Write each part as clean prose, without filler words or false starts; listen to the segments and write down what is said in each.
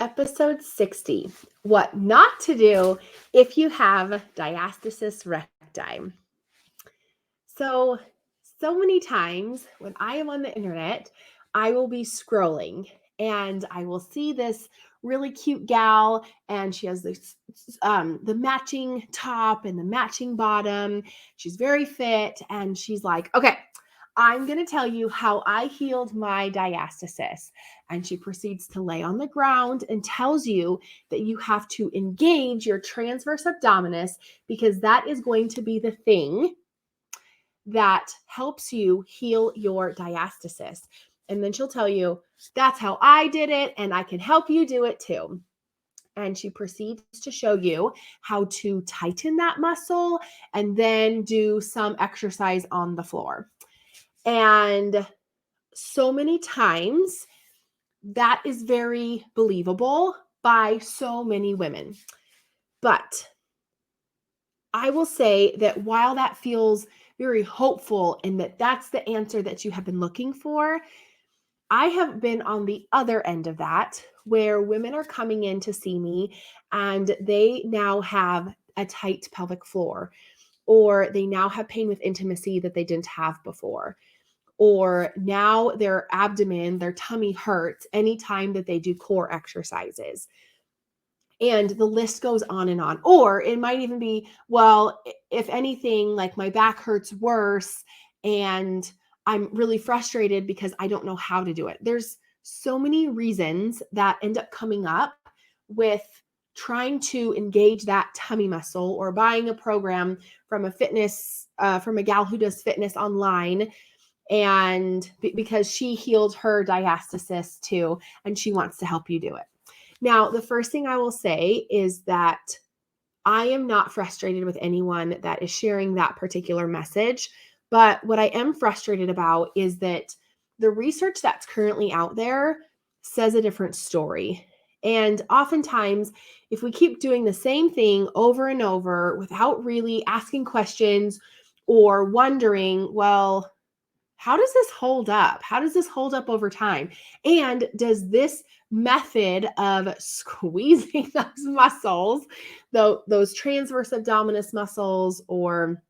Episode 60, what not to do if you have diastasis recti. So, so many times when I am on the internet, I will be scrolling and I will see this really cute gal and she has this the matching top and the matching bottom. She's very fit and she's like, okay, I'm going to tell you how I healed my diastasis. And she proceeds to lay on the ground and tells you that you have to engage your transverse abdominis because that is going to be the thing that helps you heal your diastasis. And then she'll tell you, that's how I did it, and I can help you do it too. And she proceeds to show you how to tighten that muscle and then do some exercise on the floor. And so many times that is very believable by so many women. But I will say that while that feels very hopeful and that that's the answer that you have been looking for, I have been on the other end of that where women are coming in to see me and they now have a tight pelvic floor, or they now have pain with intimacy that they didn't have before, or now their abdomen, their tummy hurts anytime that they do core exercises. And the list goes on and on. Or it might even be, well, if anything, like my back hurts worse and I'm really frustrated because I don't know how to do it. There's so many reasons that end up coming up with trying to engage that tummy muscle or buying a program from a from a gal who does fitness online, and because she healed her diastasis too and she wants to help you do it. Now, the first thing I will say is that I am not frustrated with anyone that is sharing that particular message. But what I am frustrated about is that the research that's currently out there says a different story. And oftentimes, if we keep doing the same thing over and over without really asking questions or wondering, well, how does this hold up? How does this hold up over time? And does this method of squeezing those muscles, those transverse abdominis muscles, or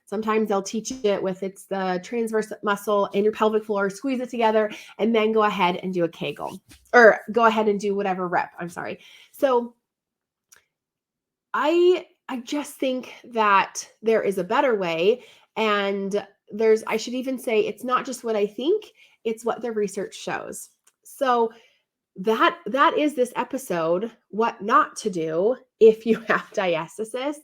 sometimes they'll teach it with it's the transverse muscle and your pelvic floor, squeeze it together, and then go ahead and do a Kegel, or go ahead and do whatever rep. I'm sorry. So I just think that there is a better way, and I should even say it's not just what I think, it's what the research shows. So that is this episode, what not to do if you have diastasis.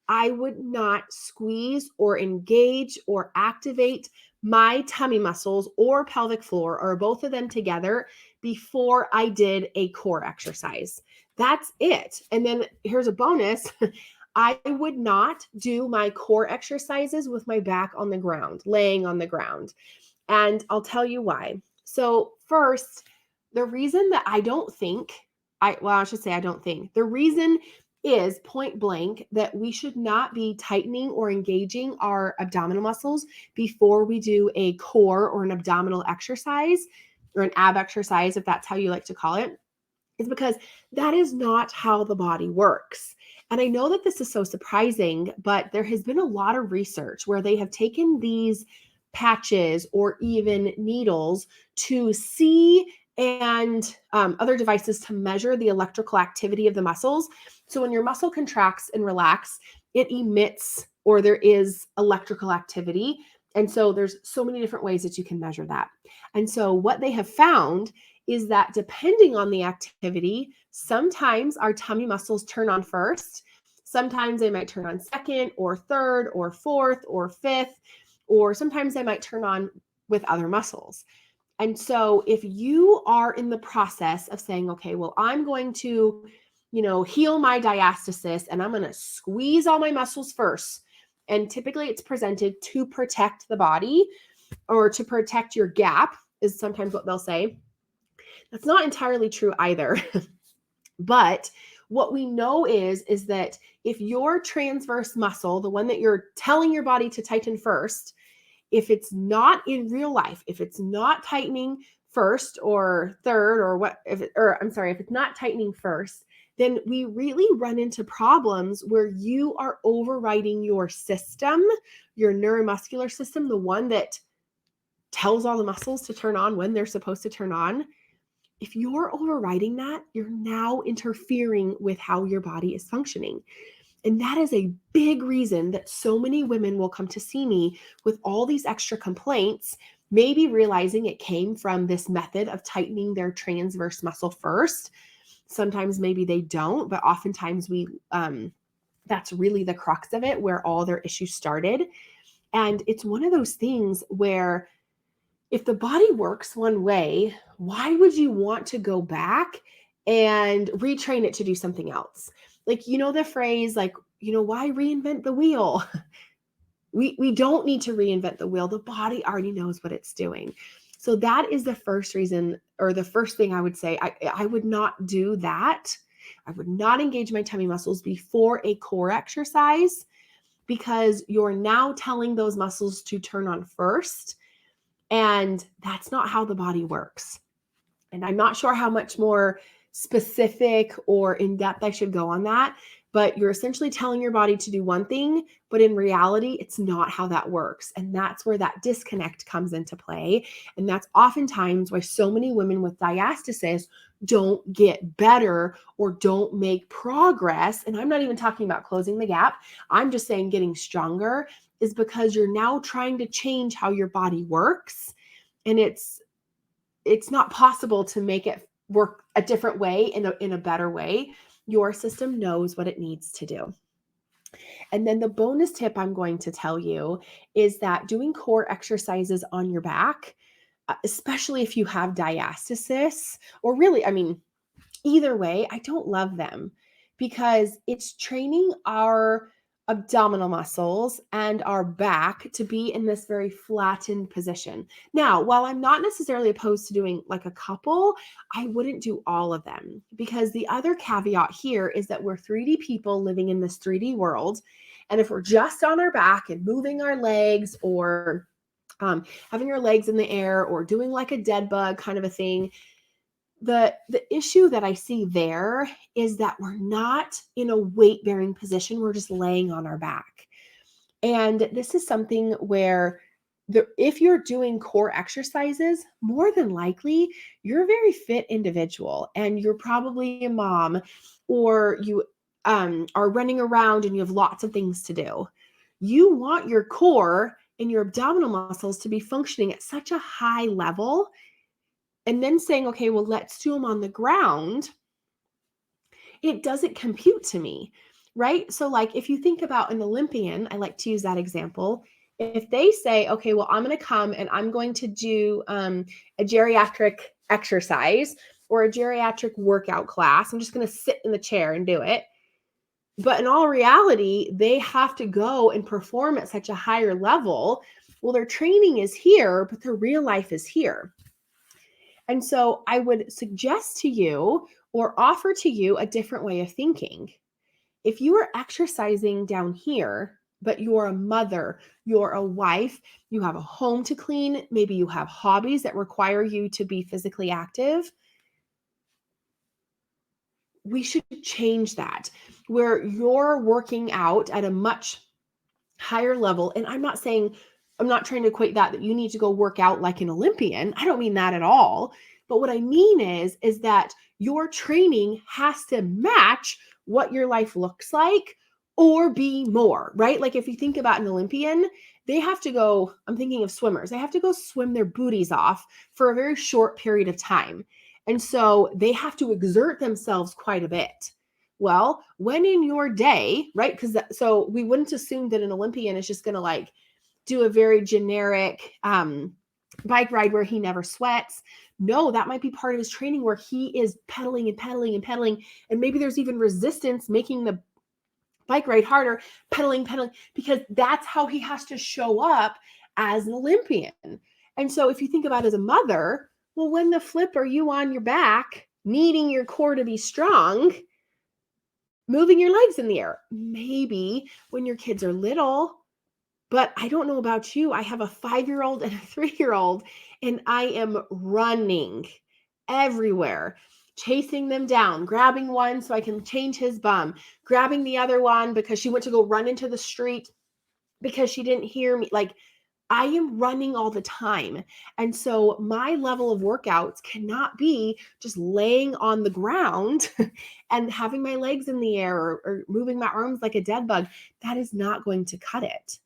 I would not squeeze or engage or activate my tummy muscles or pelvic floor or both of them together before I did a core exercise. That's it. And then here's a bonus. I would not do my core exercises with my back on the ground, laying on the ground. And I'll tell you why. So first, the reason that I don't think, the reason is point blank that we should not be tightening or engaging our abdominal muscles before we do a core or an abdominal exercise or an ab exercise, if that's how you like to call it, is because that is not how the body works. And I know that this is so surprising, but there has been a lot of research where they have taken these patches or even needles to see and other devices to measure the electrical activity of the muscles. So when your muscle contracts and relax, it emits, or there is electrical activity. And so there's so many different ways that you can measure that. And so what they have found is that depending on the activity, sometimes our tummy muscles turn on first. Sometimes they might turn on second or third or fourth or fifth, or sometimes they might turn on with other muscles. And so if you are in the process of saying, okay, well, I'm going to, heal my diastasis and I'm going to squeeze all my muscles first. And typically it's presented to protect the body or to protect your gap is sometimes what they'll say. That's not entirely true either. But what we know is that if your transverse muscle, the one that you're telling your body to tighten first, if it's not in real life, if it's not tightening first or third or if it's not tightening first, then we really run into problems where you are overriding your system, your neuromuscular system, the one that tells all the muscles to turn on when they're supposed to turn on. If you're overriding that, you're now interfering with how your body is functioning. And that is a big reason that so many women will come to see me with all these extra complaints, maybe realizing it came from this method of tightening their transverse muscle first. Sometimes maybe they don't, but oftentimes that's really the crux of it, where all their issues started. And it's one of those things where if the body works one way, why would you want to go back and retrain it to do something else? Like, the phrase, like, why reinvent the wheel? We don't need to reinvent the wheel. The body already knows what it's doing. So that is the first reason, or the first thing I would say. I would not do that. I would not engage my tummy muscles before a core exercise, because you're now telling those muscles to turn on first. And that's not how the body works. And I'm not sure how much more specific or in depth I should go on that, but you're essentially telling your body to do one thing, but in reality, it's not how that works. And that's where that disconnect comes into play. And that's oftentimes why so many women with diastasis don't get better or don't make progress. And I'm not even talking about closing the gap. I'm just saying getting stronger, is because you're now trying to change how your body works. And it's not possible to make it work a different way, in a better way. Your system knows what it needs to do. And then the bonus tip I'm going to tell you is that doing core exercises on your back, especially if you have diastasis, or really, either way, I don't love them, because it's training our abdominal muscles and our back to be in this very flattened position. Now, while I'm not necessarily opposed to doing like a couple, I wouldn't do all of them, because the other caveat here is that we're 3D people living in this 3D world. And if we're just on our back and moving our legs, or having our legs in the air, or doing like a dead bug kind of a thing, the issue that I see there is that we're not in a weight-bearing position. We're just laying on our back. And this is something where if you're doing core exercises, more than likely, you're a very fit individual, and you're probably a mom, or you are running around and you have lots of things to do. You want your core and your abdominal muscles to be functioning at such a high level. And then saying, okay, well, let's do them on the ground, it doesn't compute to me, right? So like, if you think about an Olympian, I like to use that example. If they say, okay, well, I'm going to come and I'm going to do a geriatric exercise or a geriatric workout class, I'm just going to sit in the chair and do it. But in all reality, they have to go and perform at such a higher level. Well, their training is here, but their real life is here. And so I would suggest to you, or offer to you, a different way of thinking. If you are exercising down here, but you're a mother, you're a wife, you have a home to clean, maybe you have hobbies that require you to be physically active, we should change that, where you're working out at a much higher level. And I'm not trying to equate that you need to go work out like an Olympian. I don't mean that at all. But what I mean is that your training has to match what your life looks like, or be more, right? Like if you think about an Olympian, they have to go, I'm thinking of swimmers, they have to go swim their booties off for a very short period of time. And so they have to exert themselves quite a bit. Well, when in your day, right? So we wouldn't assume that an Olympian is just going to like do a very generic bike ride where he never sweats. No, that might be part of his training, where he is pedaling and pedaling and pedaling. And maybe there's even resistance making the bike ride harder, pedaling, because that's how he has to show up as an Olympian. And so if you think about it as a mother, well, when the flip are you on your back, needing your core to be strong, moving your legs in the air? Maybe when your kids are little, but I don't know about you. I have a 5-year-old and a 3-year-old, and I am running everywhere, chasing them down, grabbing one so I can change his bum, grabbing the other one because she went to go run into the street because she didn't hear me. Like, I am running all the time. And so my level of workouts cannot be just laying on the ground and having my legs in the air or moving my arms like a dead bug. That is not going to cut it.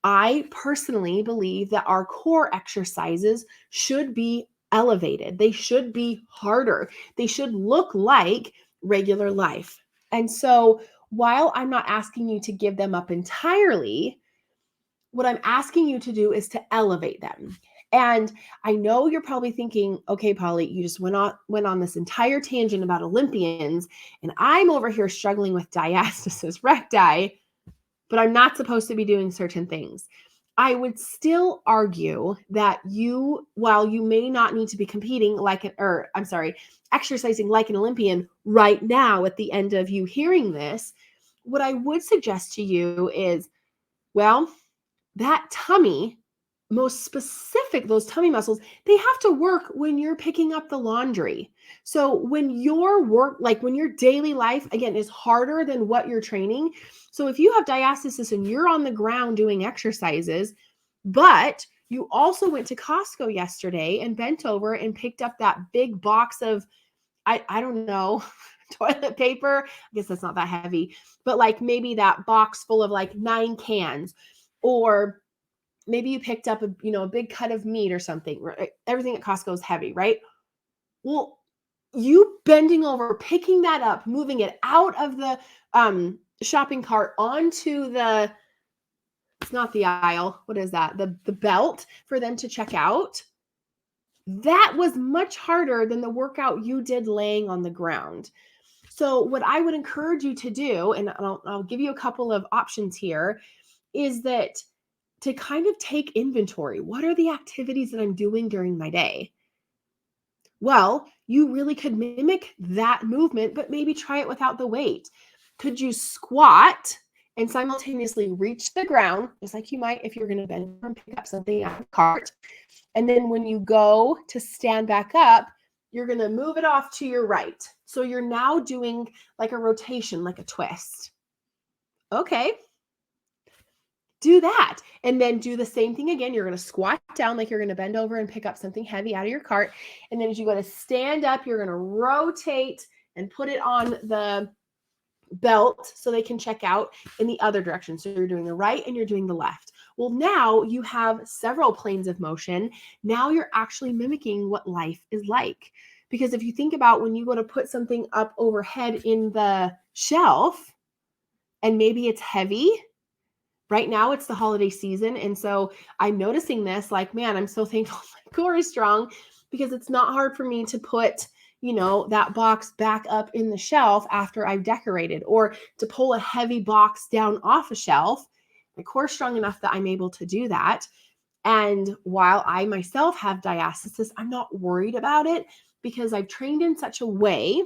I personally believe that our core exercises should be elevated. They should be harder. They should look like regular life. And so while I'm not asking you to give them up entirely, what I'm asking you to do is to elevate them. And I know you're probably thinking, okay, Pauli, you just went on this entire tangent about Olympians, and I'm over here struggling with diastasis recti, but I'm not supposed to be doing certain things. I would still argue that while you may not need to be exercising like an Olympian right now at the end of you hearing this, what I would suggest to you is, well, that tummy, those tummy muscles, they have to work when you're picking up the laundry. So when your daily life, again, is harder than what you're training. So if you have diastasis and you're on the ground doing exercises, but you also went to Costco yesterday and bent over and picked up that big box of, I don't know, toilet paper. I guess that's not that heavy, but like maybe that box full of like 9 cans, or maybe you picked up a big cut of meat or something. Right? Everything at Costco is heavy, right? Well, you bending over, picking that up, moving it out of the shopping cart onto it's not the aisle. What is that? The belt for them to check out. That was much harder than the workout you did laying on the ground. So what I would encourage you to do, and I'll give you a couple of options here, is that to kind of take inventory. What are the activities that I'm doing during my day? Well, you really could mimic that movement, but maybe try it without the weight. Could you squat and simultaneously reach the ground, just like you might if you're going to bend and pick up something out of the cart? And then when you go to stand back up, you're going to move it off to your right. So you're now doing like a rotation, like a twist. Okay. Do that. And then do the same thing again. You're going to squat down like you're going to bend over and pick up something heavy out of your cart. And then as you go to stand up, you're going to rotate and put it on the belt so they can check out in the other direction. So you're doing the right and you're doing the left. Well, now you have several planes of motion. Now you're actually mimicking what life is like. Because if you think about when you go to put something up overhead in the shelf and maybe it's heavy. Right now it's the holiday season. And so I'm noticing this, like, man, I'm so thankful my core is strong, because it's not hard for me to put, that box back up in the shelf after I've decorated, or to pull a heavy box down off a shelf. My core is strong enough that I'm able to do that. And while I myself have diastasis, I'm not worried about it, because I've trained in such a way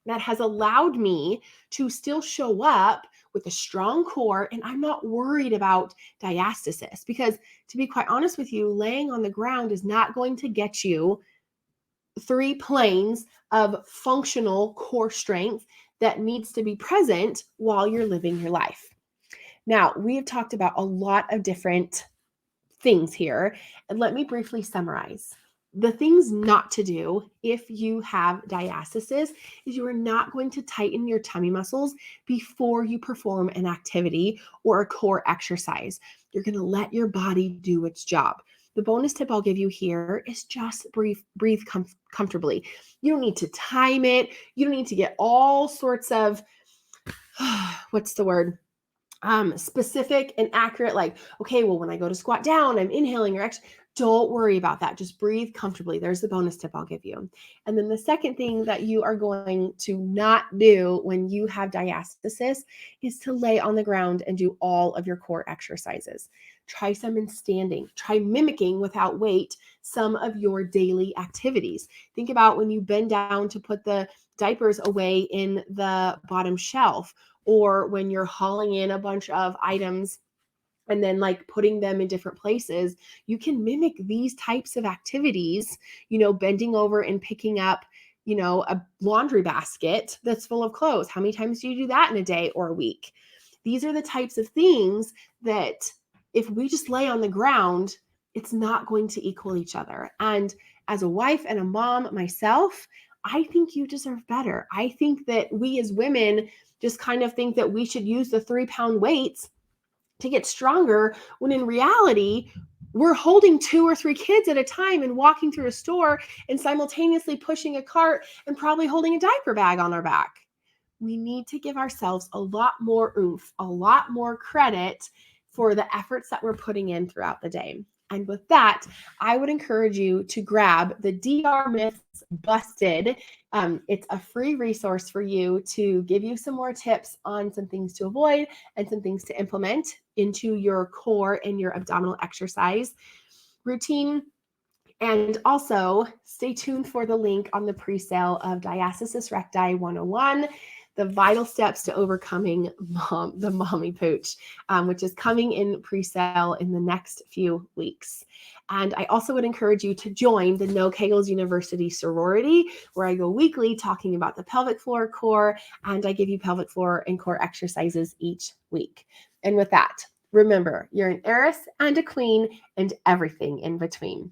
that has allowed me to still show up with a strong core, and I'm not worried about diastasis, because to be quite honest with you, laying on the ground is not going to get you 3 planes of functional core strength that needs to be present while you're living your life. Now, we have talked about a lot of different things here, and let me briefly summarize. The things not to do if you have diastasis is you are not going to tighten your tummy muscles before you perform an activity or a core exercise. You're going to let your body do its job. The bonus tip I'll give you here is just breathe comfortably. You don't need to time it. You don't need to get all sorts of, what's the word? Specific and accurate, like, okay, well, when I go to squat down, I'm inhaling or don't worry about that. Just breathe comfortably. There's the bonus tip I'll give you. And then the second thing that you are going to not do when you have diastasis is to lay on the ground and do all of your core exercises. Try some in standing. Try mimicking without weight some of your daily activities. Think about when you bend down to put the diapers away in the bottom shelf, or when you're hauling in a bunch of items and then like putting them in different places, you can mimic these types of activities, bending over and picking up, a laundry basket that's full of clothes. How many times do you do that in a day or a week? These are the types of things that if we just lay on the ground, it's not going to equal each other. And as a wife and a mom myself, I think you deserve better. I think that we as women just kind of think that we should use the 3-pound weights to get stronger, when in reality, we're holding 2 or 3 kids at a time and walking through a store and simultaneously pushing a cart and probably holding a diaper bag on our back. We need to give ourselves a lot more oomph, a lot more credit for the efforts that we're putting in throughout the day. And with that, I would encourage you to grab the DR Myths Busted. It's a free resource for you to give you some more tips on some things to avoid and some things to implement into your core and your abdominal exercise routine. And also stay tuned for the link on the pre-sale of Diastasis Recti 101, the vital steps to overcoming the mommy pooch, which is coming in pre-sale in the next few weeks. And I also would encourage you to join the No Kegels University sorority, where I go weekly talking about the pelvic floor core, and I give you pelvic floor and core exercises each week. And with that, remember, you're an heiress and a queen and everything in between.